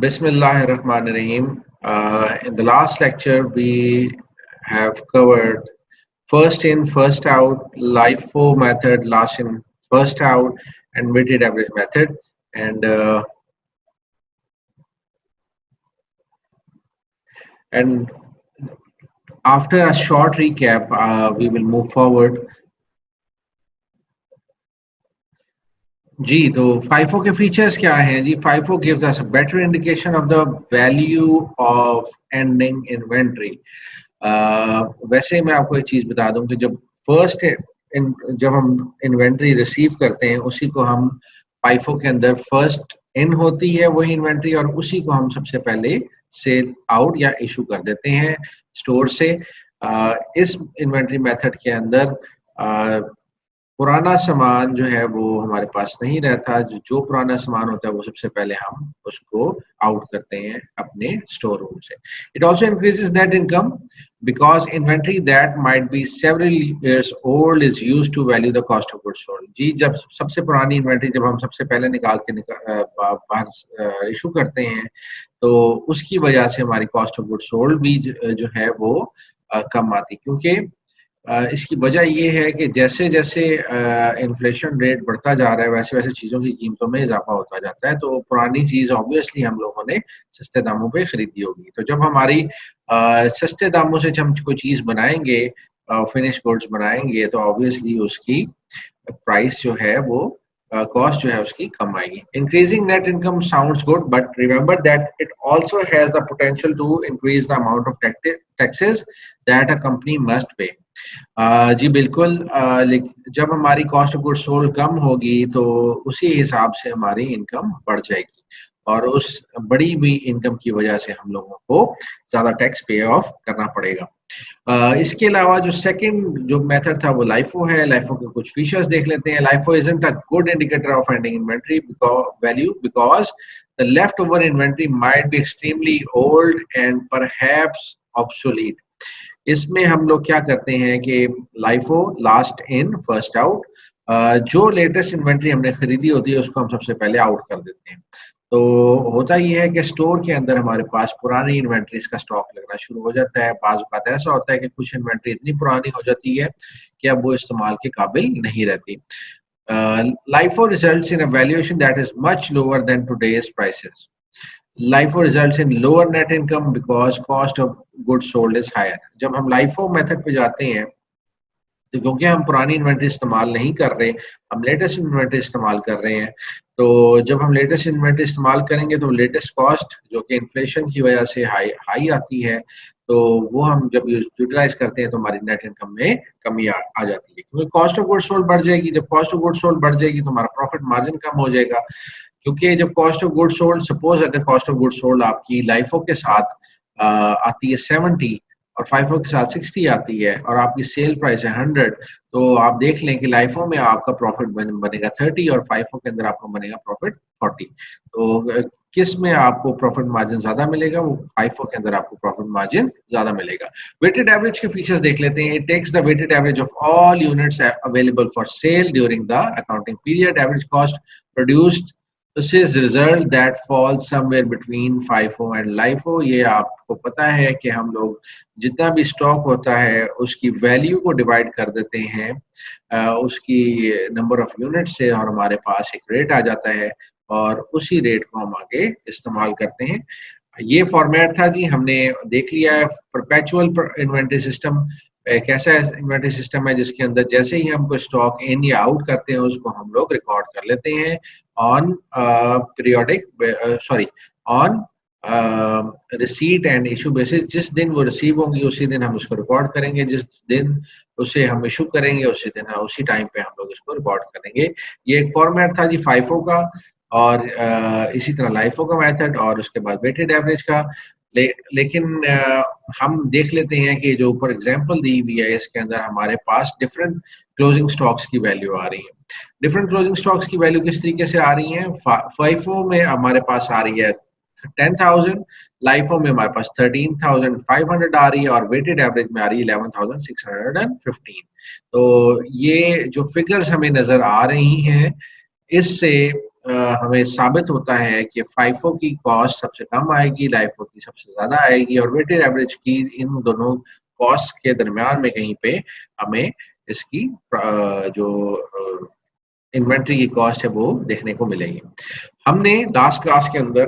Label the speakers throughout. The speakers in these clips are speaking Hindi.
Speaker 1: Bismillahirrahmanirrahim. In the last lecture, we have covered first in, first out, LIFO method, last in, first out, and weighted average method. And after a short recap, we will move forward. जी तो FIFO के फीचर्स क्या हैं जी FIFO gives us a better indication of the value of ending inventory. वैसे मैं आपको एक चीज बता दूं कि जब हम इन्वेंट्री रिसीव करते हैं उसी को हम FIFO के अंदर फर्स्ट इन होती है वही इन्वेंट्री और उसी को हम सबसे पहले सेल आउट या इशू कर देते हैं स्टोर से। इस इन्वेंट्री मेथड के अंदर पुराना सामान जो है वो हमारे पास नहीं रहता, जो पुराना सामान होता है वो सबसे पहले हम उसको आउट करते हैं अपने स्टोर रूम से। It also increases net income because inventory that might be several years old is used to value the cost of goods sold. जी जब सबसे पुरानी इन्वेंट्री जब हम सबसे पहले निकाल के बाहर इशू करते हैं तो उसकी वजह से हमारी कॉस्ट ऑफ गुड्स सोल्ड भी जो है वो कम आती, क्योंकि इसकी वजह ये है कि जैसे जैसे इन्फ्लेशन रेट बढ़ता जा रहा है वैसे वैसे चीज़ों की कीमतों में इजाफा होता जाता है। तो पुरानी चीज़ ऑब्वियसली हम लोगों ने सस्ते दामों पे खरीदी होगी, तो जब हमारी सस्ते दामों से हम कोई चीज़ बनाएंगे, फिनिश गुड्स बनाएंगे, तो ऑब्वियसली उसकी प्राइस जो है वो कॉस्ट जो है उसकी कम आएगी। Increasing net income sounds good, but remember that it also has the potential to increase the amount of taxes that a company must pay. जी बिल्कुल, जब हमारी कॉस्ट ऑफ गुड सोल्ड कम होगी तो उसी हिसाब से हमारी इनकम बढ़ जाएगी और उस बड़ी हुई इनकम की वजह से हम लोगों को ज्यादा टैक्स पे ऑफ करना पड़ेगा। इसके अलावा जो सेकंड जो मेथड था वो लाइफो है। लाइफो के कुछ फीचर्स देख लेते हैं। LIFO isn't a good indicator of ending inventory value because the left over inventory might be extremely old and perhaps obsolete. इसमें हम लोग क्या करते हैं कि LIFO last in first out, जो लेटेस्ट इन्वेंट्री हमने खरीदी होती है उसको हम सबसे पहले आउट कर देते हैं। तो होता ये है कि स्टोर के अंदर हमारे पास पुरानी इन्वेंट्रीज का स्टॉक लगना शुरू हो जाता है। बाज़ औक़ात ऐसा होता है कि कुछ इन्वेंट्री इतनी पुरानी हो जाती है कि अब वो इस्तेमाल के काबिल नहीं रहती। LIFO results in a valuation that is much lower than today's prices. LIFO results in lower net income because cost of goods sold is higher. जब हम LIFO मेथड पे जाते हैं तो क्योंकि हम पुरानी इन्वेंट्री इस्तेमाल नहीं कर रहे, हम लेटेस्ट इन्वेंट्री इस्तेमाल कर रहे हैं, तो जब हम लेटेस्ट इन्वेंट्री इस्तेमाल करेंगे तो लेटेस्ट कॉस्ट जो कि इन्फ्लेशन की वजह से हाई आती है, तो वो हम जब यूटिलाइज करते हैं तो हमारी नेट इनकम में कमी आ जाती है, क्योंकि कॉस्ट ऑफ गुड्स सोल्ड बढ़ जाएगी। जब कॉस्ट ऑफ गुड्स सोल्ड बढ़ जाएगी तो हमारा प्रॉफिट मार्जिन कम हो जाएगा, क्योंकि जब cost of goods sold, suppose अगर कॉस्ट ऑफ गुड्स सोल्ड आपकी लाइफो के साथ आती है 70 और FIFO के साथ 60 आती है और आपकी सेल प्राइस है 100, तो आप देख लें कि लाइफो में आपका प्रॉफिट बनेगा 30 और FIFO के अंदर आपको बनेगा प्रॉफिट 40। तो किस में आपको प्रॉफिट मार्जिन ज्यादा मिलेगा? वो FIFO के अंदर आपको प्रॉफिट मार्जिन ज्यादा मिलेगा। वेटेड एवरेज के फीचर्स देख लेते हैं। It takes the weighted average of all units available for sale during the accounting period. Average cost produced, this is result that falls somewhere between FIFO and LIFO। ये आपको पता है कि हम लोग जितना भी स्टॉक होता है उसकी वैल्यू को डिवाइड कर देते हैं उसकी नंबर ऑफ यूनिट से और हमारे पास एक रेट आ जाता है और उसी रेट को हम आगे इस्तेमाल करते हैं। ये फॉर्मेट था जी, हमने देख लिया है। परपेचुअल इन्वेंट्री सिस्टम एक ऐसा इन्वेंट्री सिस्टम है जिसके अंदर जैसे ही हम कोई स्टॉक इन या आउट करते हैं उसको हम लोग रिकॉर्ड कर लेते हैं on on receipt and issue basis. जिस दिन वो रिसीव होंगी उसी दिन हम उसको रिकॉर्ड करेंगे, जिस दिन उसे हम इशू करेंगे उसी दिन उसी टाइम पे हम लोग इसको रिकॉर्ड करेंगे। ये एक फॉर्मेट था जी FIFO का और इसी तरह LIFO का मेथड और उसके बाद वेटेड एवरेज का। लेकिन हम देख लेते हैं कि जो ऊपर एग्जांपल दी हुई है इसके अंदर हमारे पास डिफरेंट क्लोजिंग स्टॉक्स की वैल्यू आ रही है। डिफरेंट क्लोजिंग स्टॉक्स की वैल्यू किस तरीके से आ रही है? FIFO में हमारे पास आ रही है 10,000, LIFO में हमारे पास 13,500 आ रही है और वेटेड एवरेज में आ रही है 11,615। तो ये जो फिगर्स हमें नजर आ रही हैं इससे हमें साबित होता है कि फाइफो की कॉस्ट सबसे कम आएगी, लाइफो की सबसे ज्यादा आएगी, और वेटेड एवरेज की इन दोनों कॉस्ट के दरमियान में कहीं पे हमें इसकी जो इन्वेंट्री की कॉस्ट है वो देखने को मिलेगी। हमने लास्ट क्लास के अंदर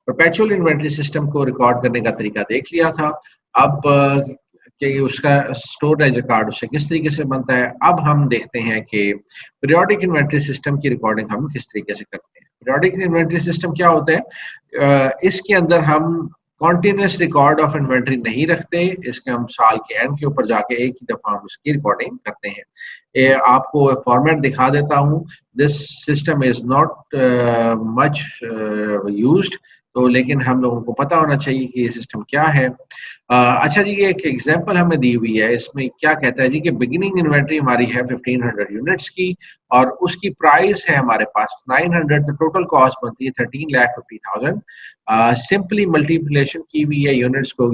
Speaker 1: परपेचुअल इन्वेंट्री सिस्टम को रिकॉर्ड करने का तरीका देख लिया था। अब कि उसका स्टोरेज कार्ड उससे किस तरीके से बनता है, अब हम देखते हैं कि पीरियोडिक इन्वेंट्री सिस्टम की रिकॉर्डिंग हम किस तरीके से करते हैं। पीरियोडिक इन्वेंट्री सिस्टम क्या होता है, इसके अंदर हम कॉन्टिन्यूस रिकॉर्ड ऑफ इन्वेंट्री नहीं रखते, इसके हम साल के एंड के ऊपर जाके एक ही दफा हम इसकी रिकॉर्डिंग करते हैं। आपको फॉर्मेट दिखा देता हूँ। This system is not much used, तो लेकिन हम लोगों को पता होना चाहिए कि ये सिस्टम क्या है। अच्छा जी, ये एक एग्जांपल हमें दी हुई है, इसमें क्या कहता है जी कि बिगिनिंग इन्वेंट्री हमारी है 1500 यूनिट्स की, और उसकी प्राइस है हमारे पास 900, तो टोटल कॉस्ट बनती है 13,50,000। सिंपली मल्टीप्लिकेशन की हुई है यूनिट्स को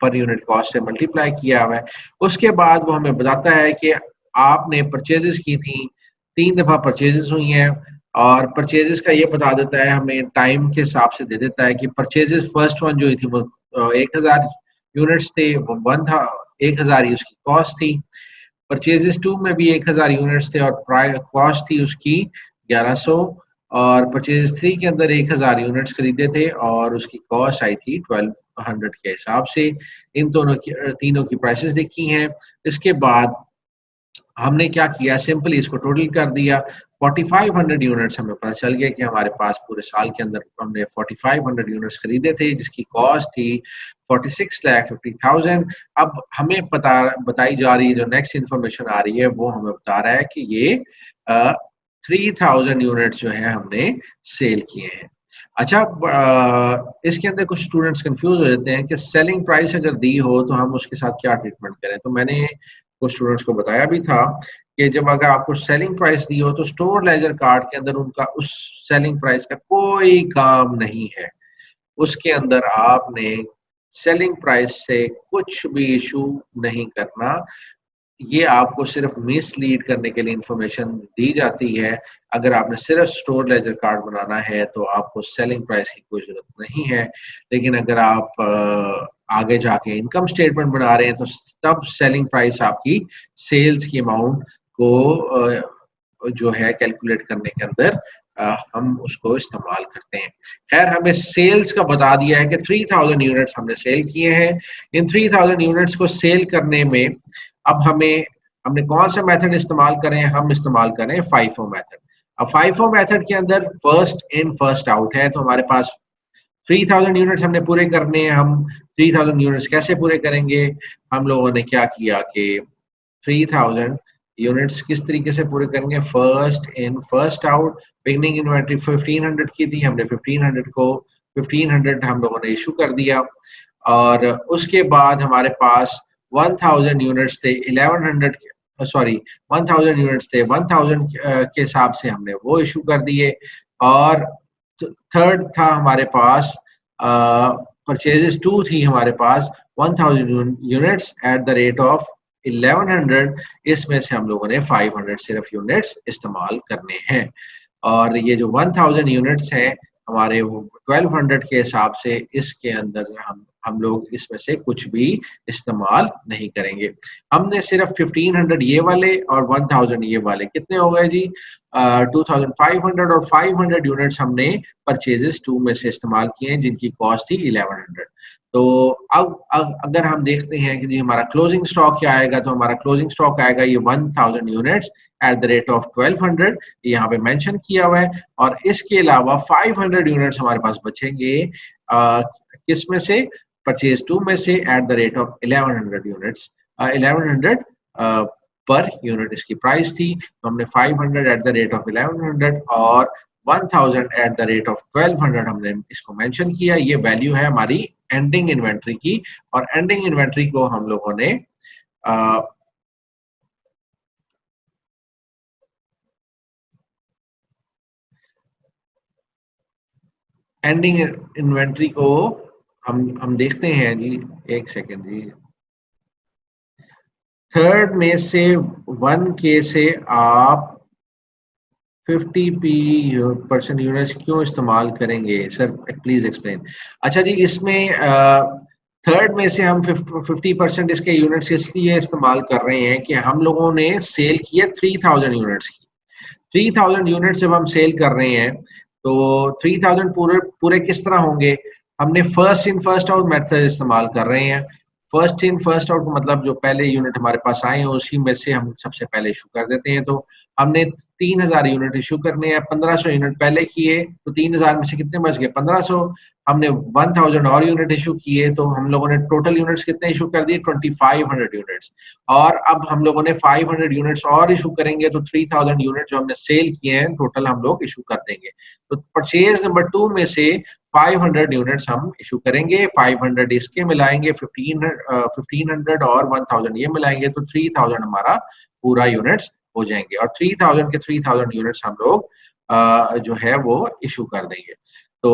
Speaker 1: पर यूनिट कॉस्ट से मल्टीप्लाई किया हुआ है। उसके बाद वो हमें बताता है कि आपने परचेजेस की थी, 3 दफा परचेजेस हुई हैं, और परचेजेस का ये बता देता है हमें, टाइम के हिसाब से दे देता है कि परचेजेस फर्स्ट वन जो हुई थी वो 1000 यूनिट्स थे, वो 1000 ही उसकी कॉस्ट थी। परचेजेस 2 में भी 1000 यूनिट्स थे और कॉस्ट थी उसकी 1100, और परचेज 3 के अंदर 1000 यूनिट्स खरीदे थे और उसकी कॉस्ट आई थी 1200 के हिसाब से। इन दोनों की तीनों की प्राइसेस देखी हैं। इसके बाद हमने क्या किया, सिंपली इसको टोटल कर दिया। 4500 यूनिट्स हमें पता चल गया कि हमारे पास पूरे साल के अंदर हमने 4500 यूनिट्स खरीदे थे जिसकी कॉस्ट थी 46,50,000। अब हमें बताई जा रही है, जो नेक्स्ट इंफॉर्मेशन आ रही है वो हमें बता रहा है कि ये 3000 यूनिट्स जो है हमने सेल किए हैं। अच्छा, इसके अंदर कुछ स्टूडेंट्स कंफ्यूज हो जाते हैं कि सेलिंग प्राइस अगर दी हो तो हम उसके साथ क्या ट्रीटमेंट करें। तो मैंने कुछ स्टूडेंट्स को बताया भी था कि जब अगर आपको सेलिंग प्राइस दी हो तो स्टोर लेजर कार्ड के अंदर उनका उस सेलिंग प्राइस का कोई काम नहीं है। उसके अंदर आपने सेलिंग प्राइस से कुछ भी इशू नहीं करना, ये आपको सिर्फ मिसलीड करने के लिए इंफॉर्मेशन दी जाती है। अगर आपने सिर्फ स्टोर लेजर कार्ड बनाना है तो आपको सेलिंग प्राइस की कोई जरूरत नहीं है, लेकिन अगर आप आगे जाके इनकम स्टेटमेंट बना रहे हैं तो तब सेलिंग प्राइस आपकी सेल्स की अमाउंट को जो है कैलकुलेट करने के अंदर हम उसको इस्तेमाल करते हैं। खैर, हमें सेल्स का बता दिया है कि 3000 यूनिट्स हमने सेल किए हैं। इन 3000 यूनिट्स को सेल करने में अब हमने कौन सा मेथड इस्तेमाल करें, हम इस्तेमाल करें फाइफो मेथड। अब फाइफो मेथड के अंदर फर्स्ट इन फर्स्ट आउट है, तो हमारे पास 3000 यूनिट्स हमने पूरे करने हैं। हम 3000 यूनिट्स कैसे पूरे करेंगे, हम लोगों ने क्या किया कि 3000 यूनिट्स किस तरीके से पूरे करेंगे, first in first out. Beginning inventory 1500 की थी, हमने 1500 हम लोगों ने इशू कर दिया, और उसके बाद हमारे पास 1000 यूनिट्स थे 1100 सॉरी 1000 यूनिट्स थे 1000 के हिसाब से हमने वो इशू कर दिए। और थर्ड था हमारे पास परचेजेस 2 थी हमारे पास 1000 units at the rate of 1100, इसमें से हम लोगों ने 500 सिर्फ यूनिट्स इस्तेमाल करने हैं, और ये जो 1000 यूनिट्स हैं हमारे वो 1200 के हिसाब से, इसके अंदर हम लोग इसमें से कुछ भी इस्तेमाल नहीं करेंगे। हमने सिर्फ 1500 ये वाले और 1000 ये वाले कितने हो गए जी, 2500 और 500 यूनिट्स हमने परचेजेस 2 में से इस्तेमाल किए हैं जिनकी कॉस्ट थी 1100। तो अब अगर हम देखते हैं कि जी हमारा क्लोजिंग स्टॉक क्या आएगा, तो हमारा क्लोजिंग स्टॉक आएगा ये 1000 units at the rate of 1200, यहाँ पे मेंशन किया हुआ है। और इसके अलावा 500 यूनिट्स हमारे पास बचेंगे किस में से, परचेज 2 में से at the rate of 1100 units, 1100 per unit इसकी प्राइस थी। तो हमने 500 एट द रेट ऑफ 1100 और 1000 एट द रेट ऑफ 1200 हमने इसको मेंशन किया। ये वैल्यू है हमारी एंडिंग इन्वेंट्री की, और एंडिंग इन्वेंट्री को हम लोगों ने एंडिंग इन्वेंट्री को हम देखते हैं जी, एक सेकेंड जी। थर्ड में से 1K से आप 50% यूनिट्स क्यों इस्तेमाल करेंगे सर, प्लीज एक्सप्लेन। अच्छा जी, इसमें थर्ड में से हम 50% इसके यूनिट्स इसलिए इस्तेमाल कर रहे हैं कि हम लोगों ने सेल किया 3000 यूनिट्स की। 3000 यूनिट जब हम सेल कर रहे हैं तो 3000 पूरे पूरे किस तरह होंगे? हमने first in first out method इस्तेमाल कर रहे हैं। फर्स्ट इन फर्स्ट आउट मतलब जो पहले यूनिट हमारे पास आए हैं उसी में से हम सबसे पहले इशू कर देते हैं। तो हमने 3000 यूनिट इशू करने हैं, 1500 यूनिट पहले किए तो 3000 में से कितने बच गए? 1500। हमने 1000 और यूनिट इशू किए तो हम लोगों ने टोटल यूनिट्स कितने इशू कर दिए? 2500 यूनिट्स। और अब हम लोगों ने 500 यूनिट्स और इशू करेंगे तो 3000 यूनिट जो हमने सेल किए हैं टोटल हम लोग इशू कर देंगे। तो परचेज नंबर 2 में से 500 यूनिट्स हम इशू करेंगे, 500 इसके मिलाएंगे, 1500 और 1000 ये मिलाएंगे तो 3000 हमारा पूरा यूनिट्स हो जाएंगे। और 3000 के 3000 यूनिट्स हम लोग जो है वो इशू कर देंगे। तो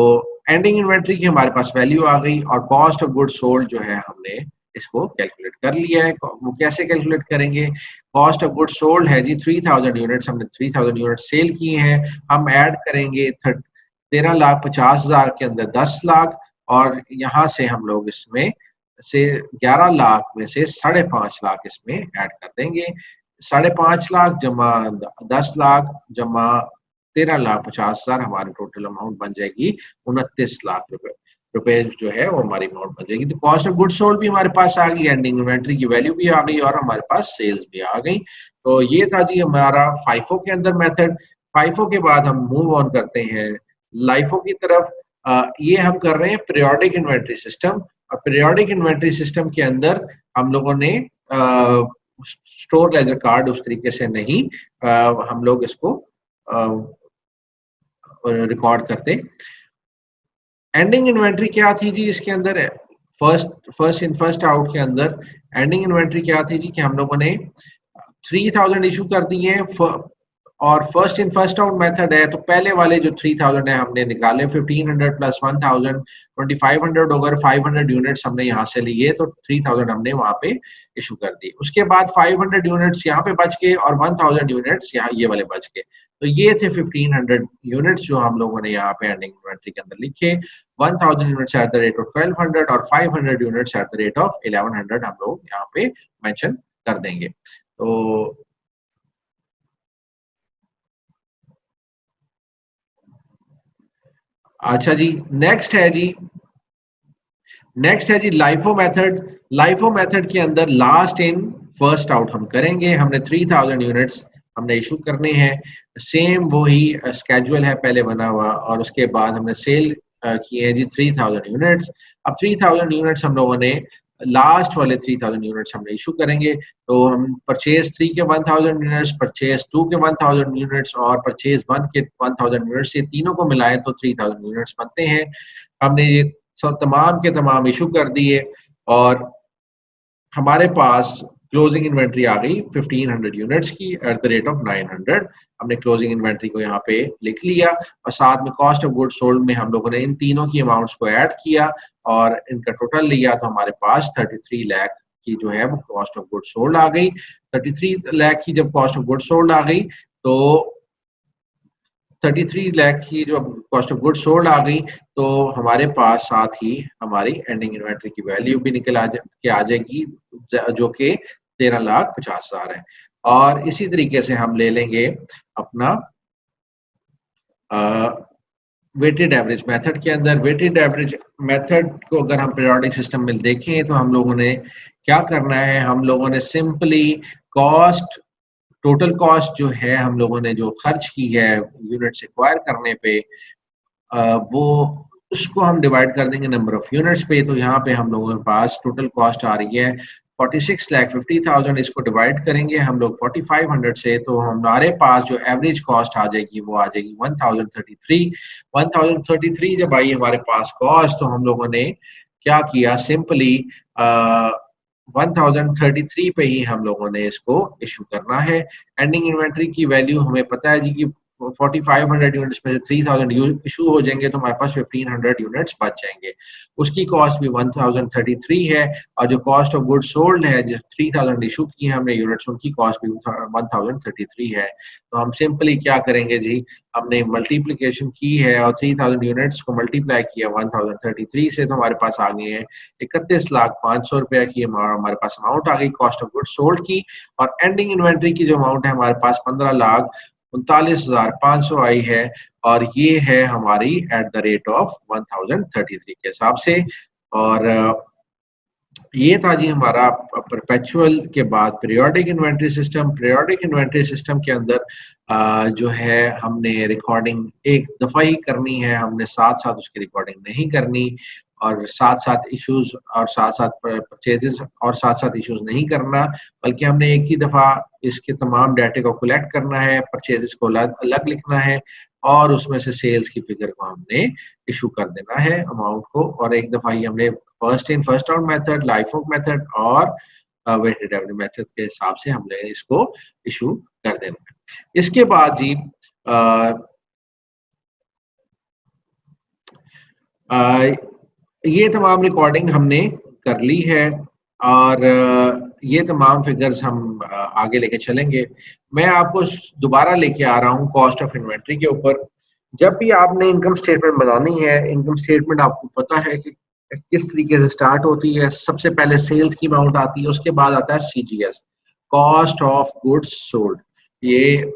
Speaker 1: एंडिंग इन्वेंट्री की हमारे पास वैल्यू आ गई और कॉस्ट ऑफ गुड सोल्ड जो है हमने इसको कैलकुलेट कर लिया है। वो कैसे कैलकुलेट करेंगे? कॉस्ट ऑफ गुड सोल्ड है जी 3000 यूनिट्स, हमने 3000 यूनिट सेल किए हैं, हम ऐड करेंगे 13,50,000 के अंदर 10 लाख और यहाँ से हम लोग इसमें से 11 लाख में से 5.5 लाख इसमें ऐड कर देंगे। 5.5 लाख जमा 10 लाख जमा 13,50,000 हमारे टोटल अमाउंट बन जाएगी 29 लाख रुपए जो है वो हमारी अमाउंट बन जाएगी। तो कॉस्ट ऑफ गुड सोल्ड भी हमारे पास आ गई, एंडिंग इन्वेंट्री की वैल्यू भी आ गई और हमारे पास सेल्स भी आ गई। तो ये था जी हमारा फाइफो के अंदर मेथड। फाइफो के बाद हम मूव ऑन करते हैं लाइफो की तरफ। ये हम कर रहे हैं पीरियोडिक इन्वेंट्री सिस्टम और पीरियोडिक इन्वेंट्री सिस्टम के अंदर हम लोगों ने स्टोर लेजर कार्ड उस तरीके से नहीं हम लोग इसको रिकॉर्ड करते। एंडिंग इन्वेंट्री क्या थी जी इसके अंदर? फर्स्ट इन फर्स्ट आउट के अंदर एंडिंग इन्वेंट्री क्या थी जी कि हम लोगों ने 3000 इशू कर दिए हैं और first in first out method है तो पहले वाले जो 3000 है हमने निकाले, 1500 प्लस 1000 2500 अगर 500 यूनिट्स हमने यहाँ से लिए तो 3000 हमने वहां पे इशू कर दी। उसके बाद 500 यूनिट्स यहाँ पे बच गए और 1000 यूनिट्स यहाँ ये वाले बच गए। तो ये थे 1500 यूनिट्स जो हम लोगों ने यहाँ पे एंडिंग इन्वेंट्री के अंदर लिखे। 1000 units at the rate of 1200 और 500 units at the rate of 1100 हम लोग यहाँ पे मेंशन कर देंगे। तो अच्छा जी, नेक्स्ट है जी लाइफो मेथड। लाइफो मेथड के अंदर लास्ट इन फर्स्ट आउट हम करेंगे। हमने 3000 यूनिट्स हमने इशू करने हैं, सेम वही स्केड्यूल है पहले बना हुआ और उसके बाद हमने सेल किए हैं जी 3000 यूनिट्स। अब 3000 यूनिट्स हम लोगों ने लास्ट वाले 3000 यूनिट्स हमने इशू करेंगे। तो हम परचेज 3 के 1000 यूनिट्स, परचेज 2 के 1000 यूनिट्स और परचेज 1 के 1000 यूनिट्स, ये तीनों को मिलाएं तो 3000 यूनिट्स बनते हैं। हमने ये तमाम के तमाम इशू कर दिए और हमारे पास क्लोजिंग इन्वेंट्री आ गई 1500 यूनिट्स की एट द रेट ऑफ 900। हमने क्लोजिंग इन्वेंट्री को यहाँ पे लिख लिया और साथ में कॉस्ट ऑफ गुड सोल्ड में हम लोगों ने इन तीनों की अमाउंट्स को ऐड किया और इनका टोटल लिया तो हमारे पास 33 लाख की जो है वो कॉस्ट ऑफ गुड सोल्ड आ गई। 33 लाख की जब कॉस्ट ऑफ गुड सोल्ड आ गई तो 33 लाख की जो कॉस्ट ऑफ गुड सोल्ड आ गई तो हमारे पास साथ ही हमारी एंडिंग इन्वेंट्री की वैल्यू भी निकल आ जाएगी जो कि 13,50,000 है। और इसी तरीके से हम ले लेंगे अपना वेटेड एवरेज मेथड के अंदर। वेटेड एवरेज मेथड को अगर हम पीरियोडिक सिस्टम में देखें तो हम लोगों ने क्या करना है, हम लोगों ने सिंपली कॉस्ट टोटल कॉस्ट जो है हम लोगों ने जो खर्च की है यूनिट्स एक्वायर करने पे वो उसको हम डिवाइड कर देंगे नंबर ऑफ यूनिट्स पे। तो यहाँ पे हम लोगों के पास टोटल कॉस्ट आ रही है 46,50,000। इसको डिवाइड करेंगे हम लोग 4500 से तो हमारे पास जो एवरेज कॉस्ट आ जाएगी वो आ जाएगी 1033। 1033 जब आई हमारे पास कॉस्ट तो हम लोगों ने क्या किया, सिंपली 1033 पे ही हम लोगों ने इसको इशू करना है। एंडिंग इन्वेंट्री की वैल्यू हमें पता है जी कि 4500 यूनिट्स में से 3000 इशू हो जाएंगे तो हमारे पास 1500 यूनिट्स बच जाएंगे। उसकी कॉस्ट भी 1033 है, और जो कॉस्ट ऑफ गुड्स सोल्ड है, जो 3000 इशू की है हमने यूनिट्स, उनकी कॉस्ट भी 1033 है। तो हम सिंपली क्या करेंगे जी, हमने मल्टीप्लीकेशन की है और 3000 यूनिट्स को मल्टीप्लाई किया 1033 से, तो हमारे पास आ गए हैं 31,05,000 रुपया की हमारे पास अमाउंट आ गई कॉस्ट ऑफ गुड्स सोल्ड की। और एंडिंग इन्वेंट्री की जो अमाउंट है हमारे पास 15,39,500 आई है, और ये है हमारी एट द रेट ऑफ 1033 के हिसाब से। और ये था जी हमारा परपेचुअल के बाद periodic inventory system. Periodic inventory system के अंदर जो है हमने रिकॉर्डिंग एक दफा ही करनी है, हमने साथ साथ उसकी रिकॉर्डिंग नहीं करनी, और साथ साथ इश्यूज और साथ साथ परचेजेस और साथ साथ इश्यूज नहीं करना, बल्कि हमने एक ही दफा इसके तमाम डाटे को कलेक्ट करना है, परचेजेस को अलग लिखना है, और उसमें से सेल्स की फिगर को हमने इशू कर देना है अमाउंट को, और एक दफा ही हमने first in first out method, life of method और वेटेड एवरेज मेथड के हिसाब से हमने इसको इशू कर देना है। इसके बाद जी ये तमाम रिकॉर्डिंग हमने कर ली है, और ये तमाम फिगर्स हम आगे लेके चलेंगे। मैं आपको दोबारा लेके आ रहा हूँ कॉस्ट ऑफ इन्वेंट्री के ऊपर। जब भी आपने इनकम स्टेटमेंट बनानी है, इनकम स्टेटमेंट आपको पता है कि किस तरीके से स्टार्ट होती है। सबसे पहले सेल्स की अमाउंट आती है, उसके बाद आता है CGS, cost of goods sold. ये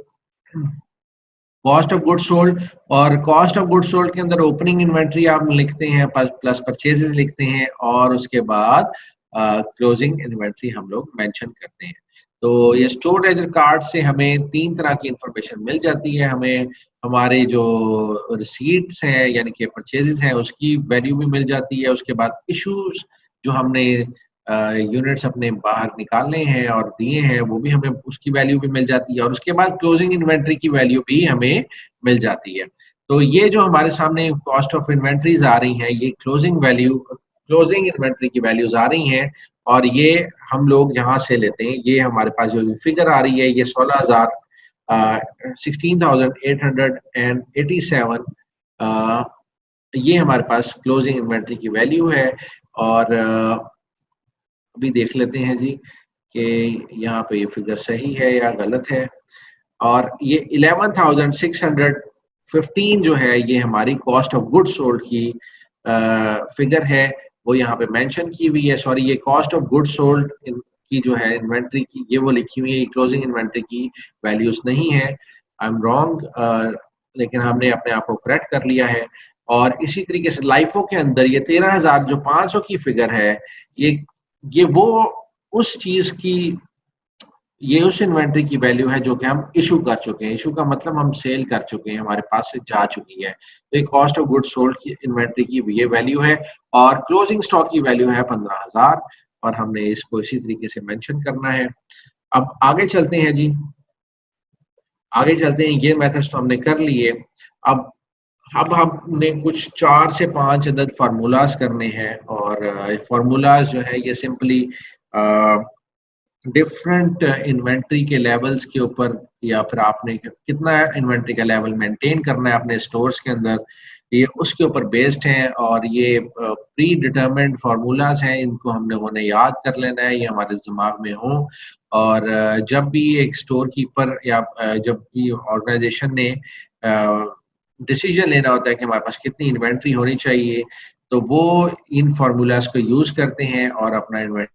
Speaker 1: कॉस्ट ऑफ गुड्स सोल्ड, और कॉस्ट ऑफ गुड्स सोल्ड के अंदर ओपनिंग इन्वेंट्री आप लिखते हैं, प्लस परचेजेस लिखते हैं, और उसके बाद क्लोजिंग इन्वेंट्री हम लोग मेंशन करते हैं। तो ये स्टोर लेजर कार्ड से हमें 3 तरह की इंफॉर्मेशन मिल जाती है। हमें हमारे जो रिसीट्स हैं यानी कि परचेजेस हैं उसकी वैल्यू भी मिल जाती है। उसके बाद इश्यूज जो हमने यूनिट्स अपने बाहर निकालने हैं और दिए हैं वो भी हमें उसकी वैल्यू भी मिल जाती है, और उसके बाद क्लोजिंग इन्वेंट्री की वैल्यू भी हमें मिल जाती है। तो ये जो हमारे सामने कॉस्ट ऑफ इन्वेंट्रीज आ रही हैं, ये क्लोजिंग इन्वेंट्री की वैल्यूज आ रही हैं, और ये हम लोग यहाँ से लेते हैं। ये हमारे पास जो फिगर आ रही है ये 16,887 ये हमारे पास क्लोजिंग इन्वेंट्री की वैल्यू है। और अभी देख लेते हैं जी कि यहाँ पे ये फिगर सही है या गलत है। और ये 11,615 जो है ये हमारी कॉस्ट ऑफ गुड्स सोल्ड की फिगर है, वो यहाँ पे मेंशन की हुई है। सॉरी, ये कॉस्ट ऑफ गुड्स सोल्ड की जो है इन्वेंट्री की, ये वो लिखी हुई है, क्लोजिंग इन्वेंट्री की वैल्यूज नहीं है। आई एम रॉन्ग, लेकिन हमने अपने आप को करेक्ट कर लिया है। और इसी तरीके से लाइफो के अंदर ये 13,500 की फिगर है, ये वो उस चीज की, ये उस इन्वेंट्री की वैल्यू है जो कि हम इशू कर चुके हैं। इशू का मतलब हम सेल कर चुके हैं, हमारे पास से जा चुकी है। तो एक कॉस्ट ऑफ गुड्स सोल्ड की इन्वेंट्री की ये वैल्यू है, और क्लोजिंग स्टॉक की वैल्यू है 15,000, और हमने इसको इसी तरीके से मेंशन करना है। अब आगे चलते हैं जी, आगे चलते हैं। ये मेथड्स तो हमने कर लिए। अब हमने कुछ 4 से 5 अदद फार्मूलाज करने हैं, और फार्मूलाज जो है ये सिंपली डिफरेंट इन्वेंट्री के लेवल्स के ऊपर, या फिर आपने कितना इन्वेंट्री का लेवल मेंटेन करना है अपने स्टोर्स के अंदर, ये उसके ऊपर बेस्ड हैं। और ये प्री डिटरमिन्ड फार्मूलाज हैं, इनको हम लोगों ने याद कर लेना है, ये हमारे दिमाग में हो। और जब भी एक स्टोर कीपर या जब भी ऑर्गेनाइजेशन ने डिसीजन लेना होता है कि हमारे पास कितनी इन्वेंट्री होनी चाहिए, तो वो इन फार्मूलाज को यूज करते हैं और अपना इन्वेंट्री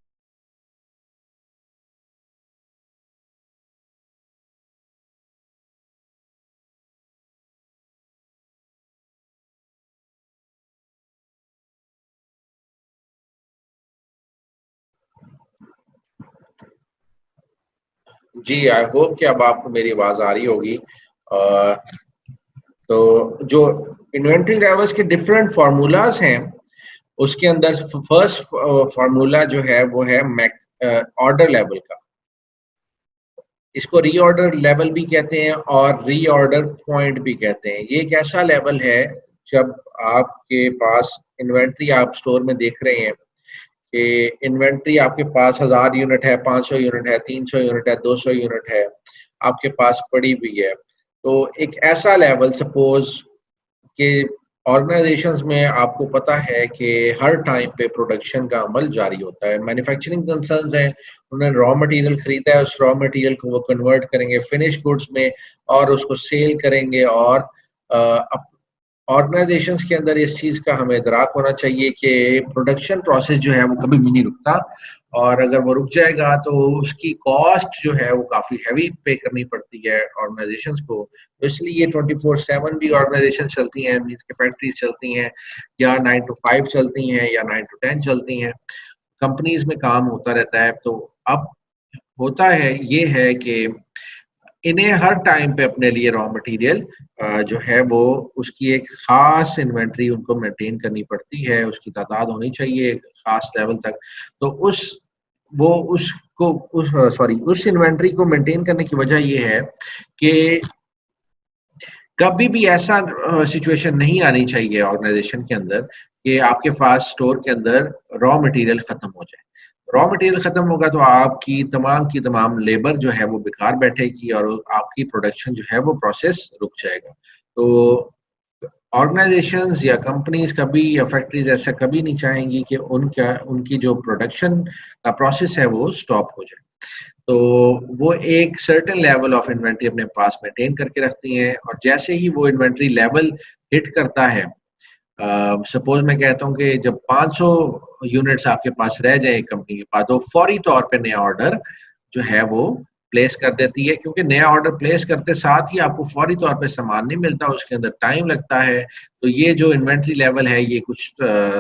Speaker 1: जी, आई होप कि अब आपको मेरी आवाज आ रही होगी। तो जो इन्वेंट्री लेवल्स के डिफरेंट फार्मूलाज हैं, उसके अंदर फर्स्ट फार्मूला जो है वो है ऑर्डर लेवल का। इसको रीऑर्डर लेवल भी कहते हैं और रीऑर्डर पॉइंट भी कहते हैं। ये एक ऐसा लेवल है जब आपके पास इन्वेंट्री आप स्टोर में देख रहे हैं कि इन्वेंट्री आपके पास 1000 यूनिट है, 500 यूनिट है, 300 यूनिट है, 200 यूनिट है, आपके पास पड़ी हुई है। तो एक ऐसा लेवल सपोज कि ऑर्गेनाइजेशंस में आपको पता है कि हर टाइम पे प्रोडक्शन का अमल जारी होता है, मैन्युफैक्चरिंग कंसर्न्स हैं, उन्होंने रॉ मटेरियल खरीदा है, उस रॉ मटेरियल को वो कन्वर्ट करेंगे फिनिश गुड्स में और उसको सेल करेंगे। और ऑर्गेनाइजेशंस के अंदर इस चीज का हमें इदराक होना चाहिए कि प्रोडक्शन प्रोसेस जो है वो कभी भी नहीं रुकता, और अगर वो रुक जाएगा तो उसकी कॉस्ट जो है वो काफी हैवी पे करनी पड़ती है ऑर्गेनाइजेशंस को। तो इसलिए ये 24/7 भी ऑर्गेनाइजेशन चलती हैं, मीन्स के फैक्ट्रीज चलती हैं, या 9 to 5 चलती हैं, या 9 to 10 चलती हैं, कंपनीज में काम होता रहता है। तो अब होता है ये है कि इन्हें हर टाइम पे अपने लिए रॉ मटेरियल जो है वो उसकी एक खास इन्वेंट्री उनको मेंटेन करनी पड़ती है, उसकी तादाद होनी चाहिए एक खास लेवल तक। तो उस इन्वेंट्री को मेंटेन करने की वजह ये है कि कभी भी ऐसा सिचुएशन नहीं आनी चाहिए ऑर्गेनाइजेशन के अंदर कि आपके पास स्टोर के अंदर रॉ मटेरियल खत्म हो जाए। रॉ मटेरियल खत्म होगा तो आपकी तमाम की तमाम लेबर जो है वो बेकार बैठेगी और आपकी प्रोडक्शन जो है वो प्रोसेस रुक जाएगा। तो ऑर्गेनाइजेशंस या कंपनीज कभी या फैक्ट्रीज ऐसा कभी नहीं चाहेंगी कि उनकी जो प्रोडक्शन का प्रोसेस है वो स्टॉप हो जाए। तो वो एक सर्टेन लेवल ऑफ इन्वेंट्री अपने पास मेंटेन करके रखती हैं, और जैसे ही वो इन्वेंट्री लेवल हिट करता है, सपोज मैं कहता हूँ कि जब 500 यूनिट्स आपके पास रह जाए कंपनी के पास, तो फौरी तौर पे नया ऑर्डर जो है वो प्लेस कर देती है, क्योंकि नया ऑर्डर प्लेस करते साथ ही आपको फौरी तौर पे सामान नहीं मिलता, उसके अंदर टाइम लगता है। तो ये जो इन्वेंट्री लेवल है ये कुछ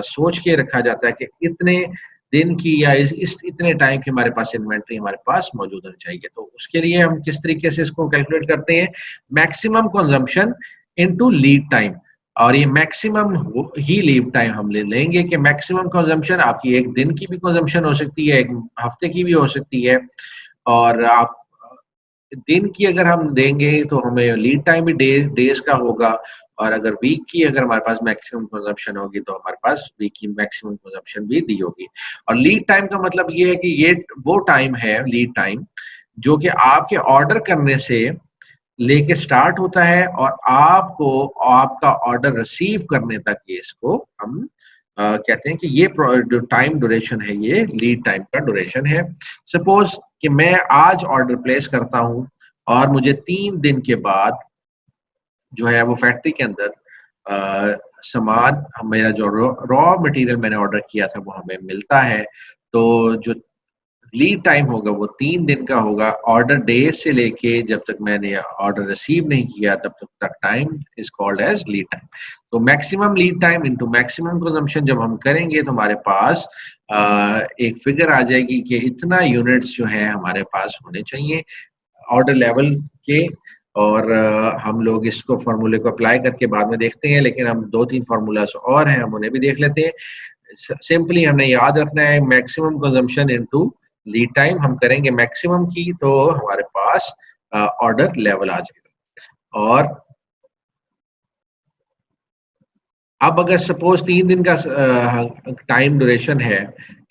Speaker 1: सोच के रखा जाता है कि इतने दिन की या इस इतने टाइम की हमारे पास इन्वेंट्री हमारे पास मौजूद होनी चाहिए। तो उसके लिए हम किस तरीके से इसको कैलकुलेट करते हैं, maximum consumption into lead time. और ये मैक्सिमम ही लीड टाइम हम ले लेंगे कि मैक्सिमम कंजम्पशन आपकी एक दिन की भी कंजम्पशन हो सकती है, एक हफ्ते की भी हो सकती है, और आप दिन की अगर हम देंगे तो हमें लीड टाइम भी डेज का होगा, और अगर वीक की अगर हमारे पास मैक्सिमम कंजम्पशन होगी तो हमारे पास वीक की मैक्सिमम कंजम्पशन भी दी होगी। और लीड टाइम का मतलब ये है कि ये वो टाइम है लीड टाइम जो कि आपके ऑर्डर करने से लेके स्टार्ट होता है और आपको आपका ऑर्डर रिसीव करने तक ये इसको हम कहते हैं कि ये जो टाइम ड्यूरेशन है ये लीड टाइम का ड्यूरेशन है। सपोज कि मैं आज ऑर्डर प्लेस करता हूं और मुझे 3 दिन के बाद जो है वो फैक्ट्री के अंदर सामान मेरा जो रॉ मटेरियल मैंने ऑर्डर किया था वो हमें मिलता है। तो जो लीड टाइम होगा वो 3 दिन का होगा, ऑर्डर डे से लेके जब तक मैंने ऑर्डर रिसीव नहीं किया तब तक time is called as lead time. तो maximum lead time into maximum consumption जब हम करेंगे तो हमारे पास एक फिगर आ जाएगी कि इतना यूनिट्स जो है हमारे पास होने चाहिए ऑर्डर लेवल के। और हम लोग इसको फार्मूले को अप्लाई करके बाद में देखते हैं, लेकिन हम 2-3 फार्मूलाज और हैं, हम उन्हें भी देख लेते हैं। सिंपली हमने याद रखना है maximum consumption into lead time, हम करेंगे मैक्सिमम की तो हमारे पास ऑर्डर लेवल आ जाएगा। और अब अगर सपोज 3 दिन का टाइम ड्यूरेशन है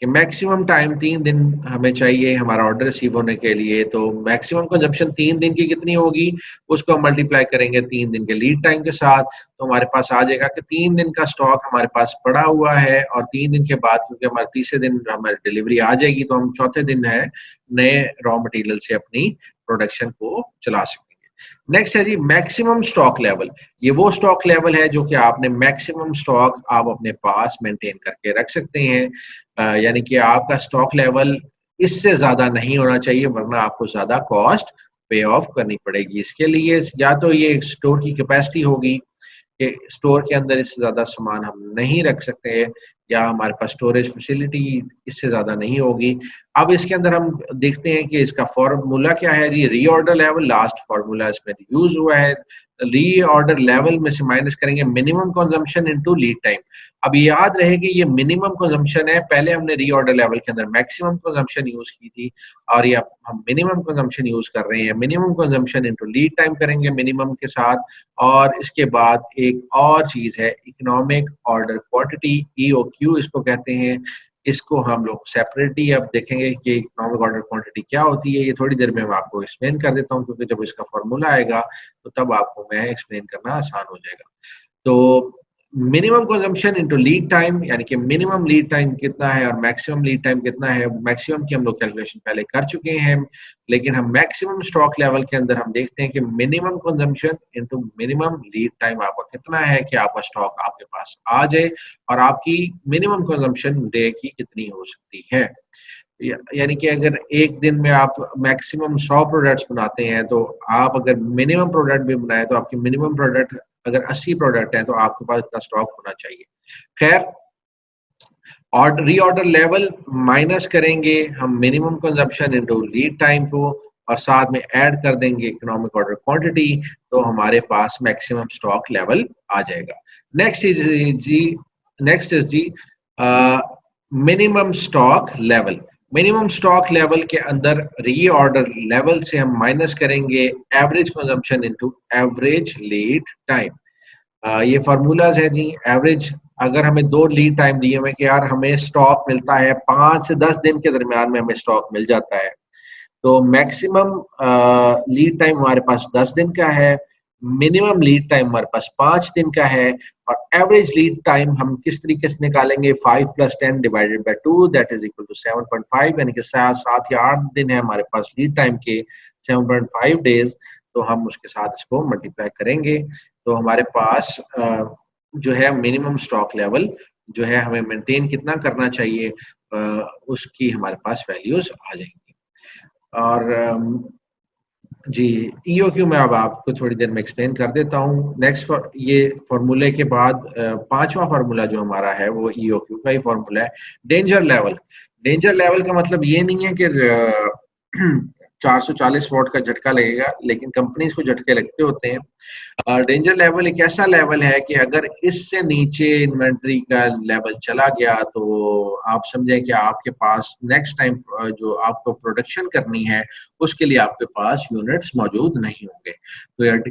Speaker 1: कि मैक्सिमम टाइम 3 दिन हमें चाहिए हमारा ऑर्डर रिसीव होने के लिए, तो मैक्सिमम कंजप्शन 3 दिन की कितनी होगी उसको हम मल्टीप्लाई करेंगे 3 दिन के लीड टाइम के साथ, तो हमारे पास आ जाएगा कि 3 दिन का स्टॉक हमारे पास पड़ा हुआ है। और 3 दिन के बाद क्योंकि हमारे तीसरे दिन हमारी डिलीवरी आ जाएगी तो हम चौथे दिन है नए रॉ मटेरियल से अपनी प्रोडक्शन को चला सकते हैं। नेक्स्ट है जी मैक्सिमम स्टॉक लेवल। ये वो स्टॉक लेवल है जो कि आपने मैक्सिमम स्टॉक आप अपने पास मेंटेन करके रख सकते हैं, यानी कि आपका स्टॉक लेवल इससे ज्यादा नहीं होना चाहिए वरना आपको ज्यादा कॉस्ट पे ऑफ करनी पड़ेगी। इसके लिए या तो ये स्टोर की कैपेसिटी होगी कि स्टोर के अंदर इससे ज्यादा सामान हम नहीं रख सकते हैं, या हमारे पास स्टोरेज फैसिलिटी इससे ज्यादा नहीं होगी। अब इसके अंदर हम देखते हैं कि इसका फॉर्मूला क्या है जी, रीऑर्डर लेवल लास्ट फॉर्मूला इसमें यूज हुआ है। रीऑर्डर लेवल में से माइनस करेंगे minimum consumption into lead time. अब याद रहे कि ये मिनिमम कंजम्पशन है, पहले हमने रीऑर्डर लेवल के अंदर मैक्सिमम कंजम्पशन यूज की थी और ये हम मिनिमम कंजम्पशन यूज कर रहे हैं। Minimum consumption into lead time करेंगे मिनिमम के साथ। और इसके बाद एक और चीज है इकोनॉमिक ऑर्डर क्वांटिटी, ईओक्यू इसको कहते हैं। इसको हम लोग सेपरेटली अब देखेंगे कि इकोनॉमिक ऑर्डर क्वांटिटी क्या होती है। ये थोड़ी देर में मैं आपको एक्सप्लेन कर देता हूँ, क्योंकि जब इसका फॉर्मूला आएगा तो तब आपको मैं एक्सप्लेन करना आसान हो जाएगा। तो minimum consumption into lead time, यानी कि मिनिमम लीड टाइम कितना है और मैक्सिमम लीड टाइम कितना है। मैक्सिमम की हम लोग कैलकुलेशन पहले कर चुके हैं, लेकिन हम मैक्सिमम स्टॉक लेवल के अंदर हम देखते हैं कि minimum consumption into minimum lead time आपका कितना है कि आपका स्टॉक आपके पास आ जाए और आपकी मिनिमम कंजम्पशन डे की कितनी हो सकती है। यानी कि अगर एक दिन में आप मैक्सिमम 100 प्रोडक्ट्स बनाते हैं, तो आप अगर मिनिमम प्रोडक्ट भी बनाए तो आपकी मिनिमम प्रोडक्ट अगर 80 प्रोडक्ट है तो आपके पास इतना स्टॉक होना चाहिए। खैर, और रीऑर्डर लेवल माइनस करेंगे हम minimum consumption into lead time को, और साथ में ऐड कर देंगे इकोनॉमिक ऑर्डर क्वांटिटी, तो हमारे पास मैक्सिमम स्टॉक लेवल आ जाएगा। नेक्स्ट इज जी minimum stock level. Minimum stock level के अंदर रीऑर्डर लेवल से हम माइनस करेंगे average consumption into average lead time. ये फार्मूलाज है जी। एवरेज, अगर हमें 2 लीड टाइम दिए हुए कि यार हमें स्टॉक मिलता है 5 से 10 दिन के दरमियान में हमें स्टॉक मिल जाता है, तो मैक्सिमम लीड टाइम हमारे पास 10 दिन का है, मिनिमम लीड टाइम हमारे पास 5 दिन का है, और एवरेज लीड टाइम हम किस तरीके से निकालेंगे 5 + 10 divided by 2 that is equal to 7.5, यानी कि 7 या 8 दिन है हमारे पास लीड टाइम के, 7.5 डेज, तो हम उसके साथ इसको मल्टीप्लाई करेंगे तो हमारे पास जो है मिनिमम स्टॉक लेवल जो है हमें मेंटेन कितना करना चाहिए, उसकी हमारे पास वैल्यूज आ जाएंगी। और जी, ईओक्यू मैं अब आपको थोड़ी देर में एक्सप्लेन कर देता हूँ। नेक्स्ट ये फॉर्मूले के बाद पांचवा फार्मूला जो हमारा है वो ईओक्यू का ही फॉर्मूला है, डेंजर लेवल। डेंजर लेवल का मतलब ये नहीं है कि 440 वोट का झटका लगेगा, लेकिन कंपनीज को झटके लगते होते हैं। डेंजर लेवल एक ऐसा लेवल है कि अगर इससे नीचे इन्वेंट्री का लेवल चला गया तो आप समझें कि आपके पास नेक्स्ट टाइम जो आपको प्रोडक्शन करनी है उसके लिए आपके पास यूनिट्स मौजूद नहीं होंगे। तो यार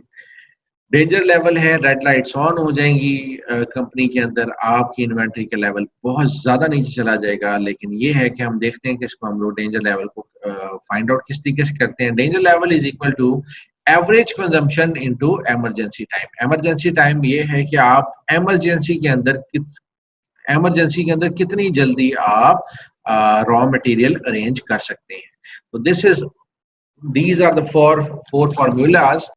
Speaker 1: डेंजर लेवल है, रेड लाइट्स ऑन हो जाएंगी कंपनी के अंदर, आपकी इन्वेंट्री का लेवल बहुत ज्यादा नीचे चला जाएगा। लेकिन ये है कि हम देखते हैं कि इसको हम लोग डेंजर लेवल को फाइंड आउट किस तरीके से करते हैं। Danger level is equal to average consumption into emergency time. Emergency time ये है कि आप इमरजेंसी के अंदर कितनी जल्दी आप रॉ मटेरियल अरेंज कर सकते हैं। तो these are the four formulas